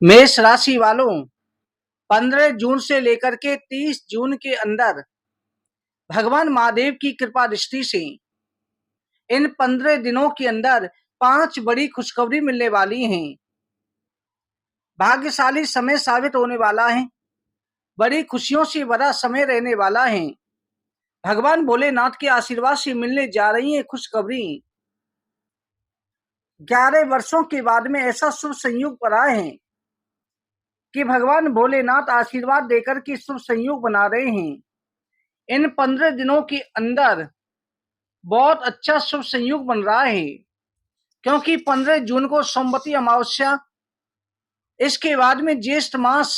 मेष राशि वालों 15 जून से लेकर के 30 जून के अंदर भगवान महादेव की कृपा दृष्टि से इन 15 दिनों के अंदर 5 बड़ी खुशखबरी मिलने वाली हैं। भाग्यशाली समय साबित होने वाला है। बड़ी खुशियों से भरा समय रहने वाला है। भगवान भोलेनाथ के आशीर्वाद से मिलने जा रही है खुशखबरी। 11 वर्षों के बाद में ऐसा शुभ संयोग पड़ा है कि भगवान भोलेनाथ आशीर्वाद देकर के शुभ संयोग बना रहे हैं। इन 15 दिनों के अंदर बहुत अच्छा शुभ संयोग बन रहा है, क्योंकि 15 जून को सोमवती अमावस्या, इसके बाद में ज्येष्ठ मास,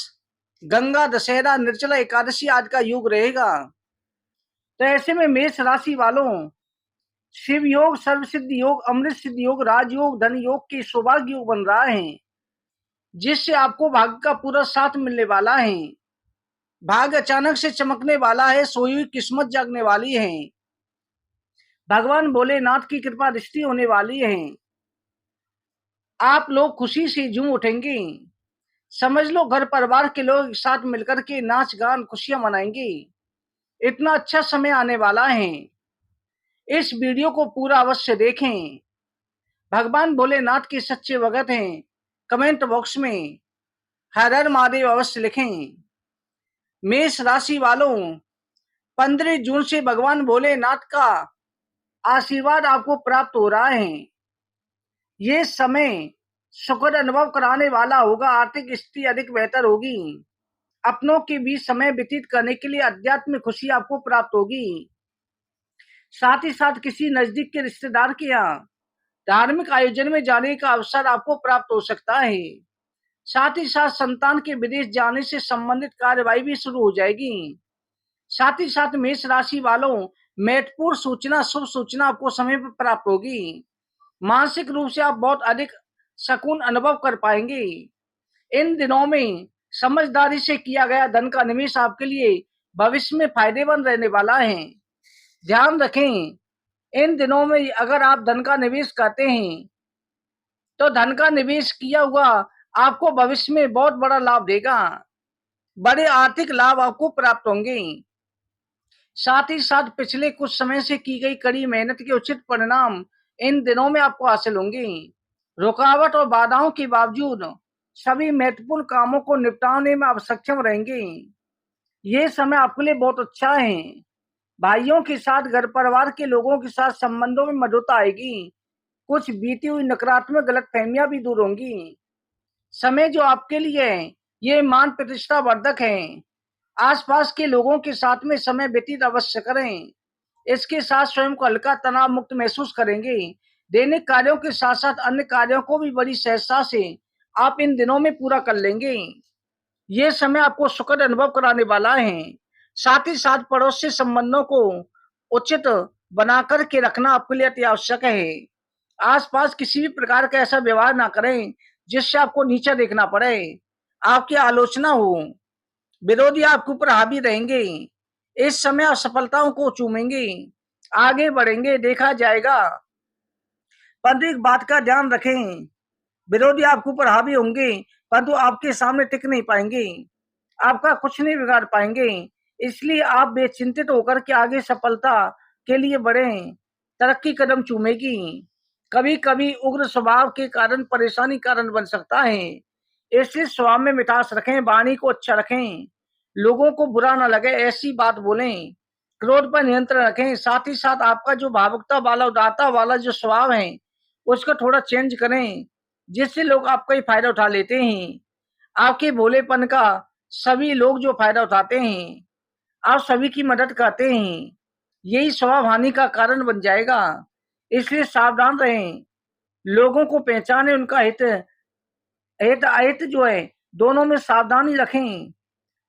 गंगा दशहरा, निर्जला एकादशी आज का योग रहेगा। तो ऐसे में मेष राशि वालों शिव योग, सर्व सिद्ध योग, अमृत सिद्ध योग, राजयोग, धन योग के सौभाग्य योग बन रहा है, जिससे आपको भाग्य का पूरा साथ मिलने वाला है। भाग्य अचानक से चमकने वाला है। सोई हुई किस्मत जागने वाली है। भगवान भोलेनाथ की कृपा दृष्टि होने वाली है। आप लोग खुशी से झूम उठेंगे। समझ लो घर परिवार के लोग साथ मिलकर के नाच गान खुशियां मनाएंगे। इतना अच्छा समय आने वाला है। इस वीडियो को पूरा अवश्य देखें। भगवान भोलेनाथ के सच्चे भगत हैं। कमेंट बॉक्स में हर हर महादेव अवश्य लिखें। मेष राशि वालों 15 जून से भगवान भोलेनाथ का आशीर्वाद आपको प्राप्त हो रहा है। ये समय सुखद अनुभव कराने वाला होगा। आर्थिक स्थिति अधिक बेहतर होगी। अपनों के बीच समय व्यतीत करने के लिए आध्यात्मिक खुशी आपको प्राप्त होगी। साथ ही साथ किसी नजदीक के रिश्तेदार के यहाँ धार्मिक आयोजन में जाने का अवसर आपको प्राप्त हो सकता है। साथ ही साथ संतान के विदेश जाने से संबंधित कार्यवाही भी शुरू हो जाएगी। साथ ही साथ मेष राशि वालों महत्वपूर्ण सूचना, शुभ सूचना आपको समय पर प्राप्त होगी। मानसिक रूप से आप बहुत अधिक सुकून अनुभव कर पाएंगे। इन दिनों में समझदारी से किया गया धन का निवेश आपके लिए भविष्य में फायदेमंद रहने वाला है। ध्यान रखें, इन दिनों में अगर आप धन का निवेश करते हैं तो धन का निवेश किया हुआ आपको भविष्य में बहुत बड़ा लाभ देगा। बड़े आर्थिक लाभ आपको प्राप्त होंगे। साथ ही साथ पिछले कुछ समय से की गई कड़ी मेहनत के उचित परिणाम इन दिनों में आपको हासिल होंगे। रुकावट और बाधाओं के बावजूद सभी महत्वपूर्ण कामों को निपटाने में आप सक्षम रहेंगे। ये समय आपके लिए बहुत अच्छा है। भाइयों के साथ, घर परिवार के लोगों के साथ संबंधों में मधुरता आएगी। कुछ बीती हुई नकारात्मक गलतफहमियां भी दूर होंगी। समय जो आपके लिए है, ये मान प्रतिष्ठा वर्धक है। आसपास के लोगों के साथ में समय व्यतीत अवश्य करें। इसके साथ स्वयं को हल्का, तनाव मुक्त महसूस करेंगे। दैनिक कार्यों के साथ साथ अन्य कार्यों को भी बड़ी सहजता से आप इन दिनों में पूरा कर लेंगे। ये समय आपको सुखद अनुभव कराने वाला है। साथ ही साथ पड़ोस से संबंधों को उचित बनाकर के रखना आपके लिए अति आवश्यक है। आसपास किसी भी प्रकार का ऐसा व्यवहार ना करें जिससे आपको नीचा देखना पड़े, आपकी आलोचना हो। विरोधी आपके ऊपर हावी रहेंगे। इस समय आप सफलताओं को चूमेंगे, आगे बढ़ेंगे, देखा जाएगा। परंतु एक बात का ध्यान रखें, विरोधी आपके ऊपर हावी होंगे परंतु आपके सामने टिक नहीं पाएंगे, आपका कुछ नहीं बिगाड़ पाएंगे। इसलिए आप बेचिंतित होकर के आगे सफलता के लिए बढ़ें। तरक्की कदम चूमेगी। कभी कभी उग्र स्वभाव के कारण परेशानी कारण बन सकता है। इसलिए स्वभाव में मिठास रखें, वाणी को अच्छा रखें, लोगों को बुरा ना लगे ऐसी बात बोलें। क्रोध पर नियंत्रण रखें। साथ ही साथ आपका जो भावुकता वाला, उदारता वाला जो स्वभाव है उसको थोड़ा चेंज करें, जिससे लोग आपका ही फायदा उठा लेते हैं। आपके भोलेपन का सभी लोग जो फायदा उठाते हैं, आप सभी की मदद करते हैं, यही स्वभाव हानि का कारण बन जाएगा। इसलिए सावधान रहें। लोगों को पहचाने, उनका हित हित अहित जो है दोनों में सावधानी रखें।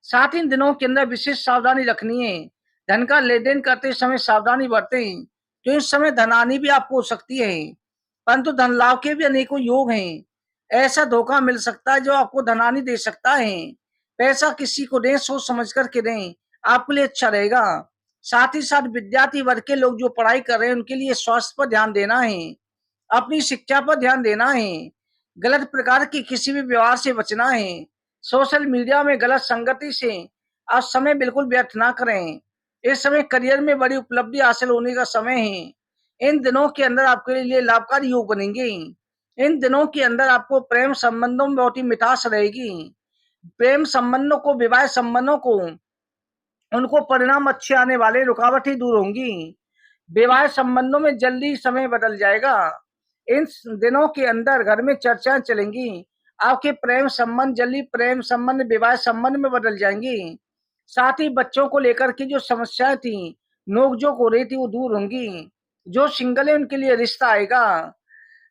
साथ ही दिनों के अंदर विशेष सावधानी रखनी है। धन का लेन देन करते समय सावधानी बरतें, तो इस समय धनहानि भी आपको हो सकती है, परंतु धन लाभ के भी अनेकों योग हैं। ऐसा धोखा मिल सकता है जो आपको धनहानि दे सकता है। पैसा किसी को दें, सोच समझ करके दें, आपके लिए अच्छा रहेगा। साथ ही साथ विद्यार्थी वर्ग के लोग जो पढ़ाई कर रहे हैं उनके लिए स्वास्थ्य पर ध्यान देना है, अपनी शिक्षा पर ध्यान देना है। गलत प्रकार की किसी भी व्यवहार से बचना है। सोशल मीडिया में गलत संगति से आप समय बिल्कुल व्यर्थ ना करें। इस समय करियर में बड़ी उपलब्धि हासिल होने का समय है। इन दिनों के अंदर आपके लिए लाभकारी योग बनेंगे। इन दिनों के अंदर आपको प्रेम संबंधों में बहुत ही मिठास रहेगी। प्रेम संबंधों को, विवाह संबंधों को, उनको परिणाम अच्छे आने वाले, रुकावटें दूर होंगी। विवाह संबंधों में जल्दी समय बदल जाएगा। इन दिनों के अंदर घर में चर्चाएं चलेंगी। आपके प्रेम संबंध जल्दी प्रेम संबंध विवाह संबंध में बदल जाएंगी। साथ ही बच्चों को लेकर की जो समस्याएं थी, नोकझोंक हो रही थी, वो दूर होंगी। जो सिंगल है उनके लिए रिश्ता आएगा।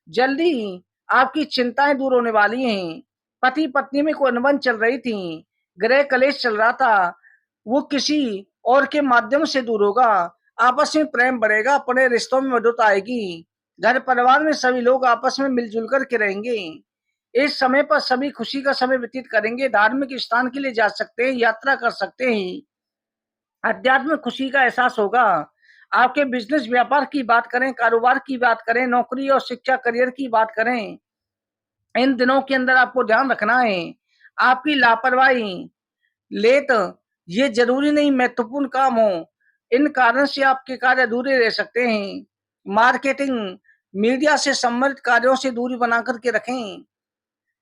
जल्दी आपकी चिंताएं दूर होने वाली हैं। पति पत्नी में कोई अनबन चल रही थी, गृह कलेश चल रहा था, वो किसी और के माध्यम से दूर होगा। आपस में प्रेम बढ़ेगा, अपने रिश्तों में मधुरता आएगी। घर परिवार में सभी लोग आपस में मिलजुल कर के रहेंगे। इस समय पर सभी खुशी का समय व्यतीत करेंगे। धार्मिक स्थान के लिए जा सकते हैं, यात्रा कर सकते हैं। अध्यात्म खुशी का एहसास होगा। आपके बिजनेस व्यापार की बात करें, कारोबार की बात करें, नौकरी और शिक्षा करियर की बात करें, इन दिनों के अंदर आपको ध्यान रखना है। आपकी लापरवाही, लेट, ये जरूरी नहीं महत्वपूर्ण काम हो, इन कारण से आपके कार्य अधूरे रह सकते हैं। मार्केटिंग, मीडिया से संबंधित कार्यों से दूरी बना करके रखें।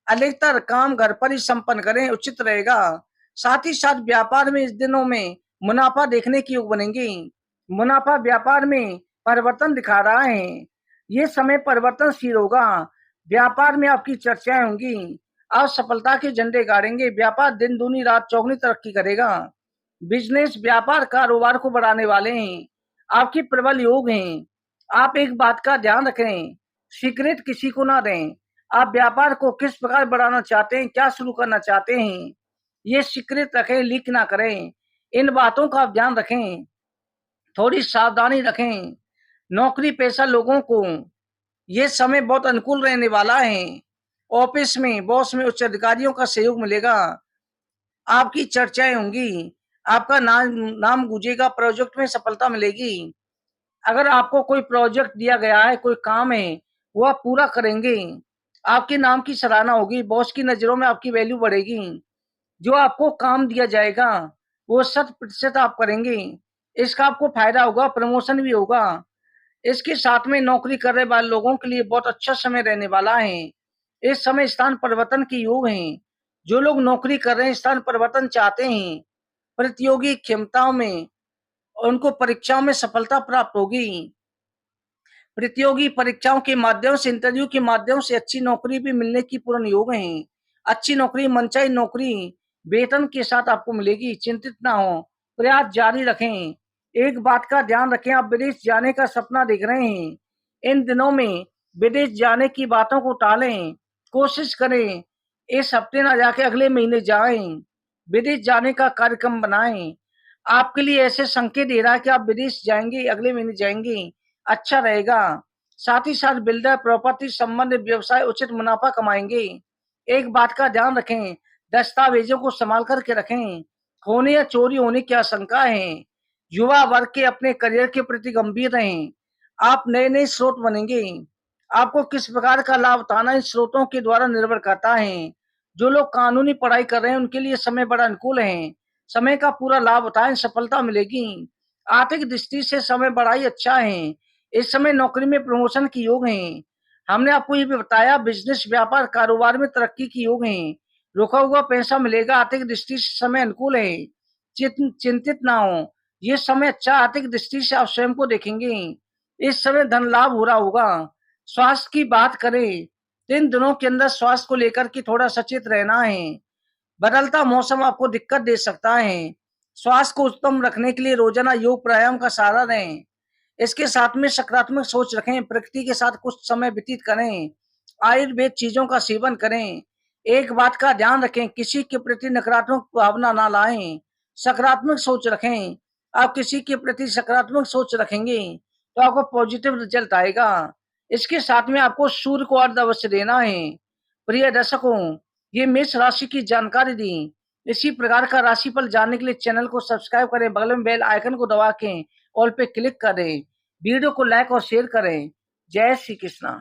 अधिकतर काम घर पर ही संपन्न करें, उचित रहेगा। साथ ही साथ व्यापार में इस दिनों में मुनाफा देखने की योग बनेंगी। मुनाफा व्यापार में परिवर्तन दिखा रहा है। ये समय परिवर्तनशील होगा। व्यापार में आपकी चर्चाएं होंगी। आप सफलता के झंडे गाड़ेंगे। व्यापार दिन दूनी रात चौगुनी तरक्की करेगा। बिजनेस व्यापार कारोबार को बढ़ाने वाले हैं। आपकी प्रबल योग हैं। आप एक बात का ध्यान रखें, सीक्रेट किसी को ना दें। आप व्यापार को किस प्रकार बढ़ाना चाहते हैं, क्या शुरू करना चाहते हैं, ये सीक्रेट रखें, लीक ना करें। इन बातों का आप ध्यान रखें, थोड़ी सावधानी रखें। नौकरी पेशा लोगों को ये समय बहुत अनुकूल रहने वाला है। ऑफिस में बॉस में उच्च अधिकारियों का सहयोग मिलेगा। आपकी चर्चाएं होंगी। आपका नाम गूंजेगा। प्रोजेक्ट में सफलता मिलेगी। अगर आपको कोई प्रोजेक्ट दिया गया है, कोई काम है, वो आप पूरा करेंगे। आपके नाम की सराहना होगी। बॉस की नजरों में आपकी वैल्यू बढ़ेगी। जो आपको काम दिया जाएगा वो 100% आप करेंगे। इसका आपको फायदा होगा, प्रमोशन भी होगा। इसके साथ में नौकरी कर रहे वाले लोगों के लिए बहुत अच्छा समय रहने वाला है। इस समय स्थान परिवर्तन की योग है। जो लोग नौकरी कर रहे हैं, स्थान परिवर्तन चाहते हैं, प्रतियोगी क्षमताओं में, उनको परीक्षाओं में सफलता प्राप्त होगी। प्रतियोगी परीक्षाओं के माध्यम से, इंटरव्यू के माध्यम से अच्छी नौकरी भी मिलने की पूर्ण योग है। अच्छी नौकरी, मनचाही नौकरी वेतन के साथ आपको मिलेगी। चिंतित ना हो, प्रयास जारी रखें। एक बात का ध्यान रखें, आप विदेश जाने का सपना देख रहे हैं, इन दिनों में विदेश जाने की बातों को टालें। कोशिश करें इस हफ्ते ना जाके अगले महीने जाएं। विदेश जाने का कार्यक्रम बनाएं। आपके लिए ऐसे संकेत दे रहा है कि आप विदेश जाएंगे, अगले महीने जाएंगे, अच्छा रहेगा। साथ ही साथ बिल्डर, प्रॉपर्टी संबंधित व्यवसाय उचित मुनाफा कमाएंगे। एक बात का ध्यान रखें, दस्तावेजों को संभाल करके रखें। खोने या चोरी होने की आशंका है। युवा वर्ग के अपने करियर के प्रति गंभीर रहें। आप नए नए स्रोत बनेंगे। आपको किस प्रकार का लाभ उठाना इन स्रोतों के द्वारा निर्भर करता है। जो लोग कानूनी पढ़ाई कर रहे हैं उनके लिए समय बड़ा अनुकूल है। समय का पूरा लाभ उठाएं, सफलता मिलेगी। आर्थिक दृष्टि से समय बड़ा ही अच्छा है। इस समय नौकरी में प्रमोशन की योग है। हमने आपको ये भी बताया, बिजनेस व्यापार कारोबार में तरक्की की योग है। रुका हुआ पैसा मिलेगा। आर्थिक दृष्टि से समय अनुकूल है। चिंतित ना हो, ये समय अच्छा, आर्थिक दृष्टि से आप स्वयं को देखेंगे। इस समय धन लाभ हो रहा होगा। स्वास्थ्य की बात करें, 3 दिनों के अंदर स्वास्थ्य को लेकर के थोड़ा सचेत रहना है। बदलता मौसम आपको दिक्कत दे सकता है। स्वास्थ्य को उत्तम रखने के लिए रोजाना योग प्राणायाम का सहारा लें। इसके साथ में सकारात्मक सोच रखें। प्रकृति के साथ कुछ समय व्यतीत करें। आयुर्वेद चीजों का सेवन करें। एक बात का ध्यान रखें, किसी के प्रति नकारात्मक भावना ना लाएं। सकारात्मक सोच रखें। आप किसी के प्रति सकारात्मक सोच रखेंगे तो आपको पॉजिटिव रिजल्ट आएगा। इसके साथ में आपको सूर्य को अर्घ्य अवश्य देना है। प्रिय दर्शकों, ये मेष राशि की जानकारी दी। इसी प्रकार का राशिफल जानने के लिए चैनल को सब्सक्राइब करें, बगल में बेल आइकन को दबा के ऑल पे क्लिक करें, वीडियो को लाइक और शेयर करें। जय श्री कृष्णा।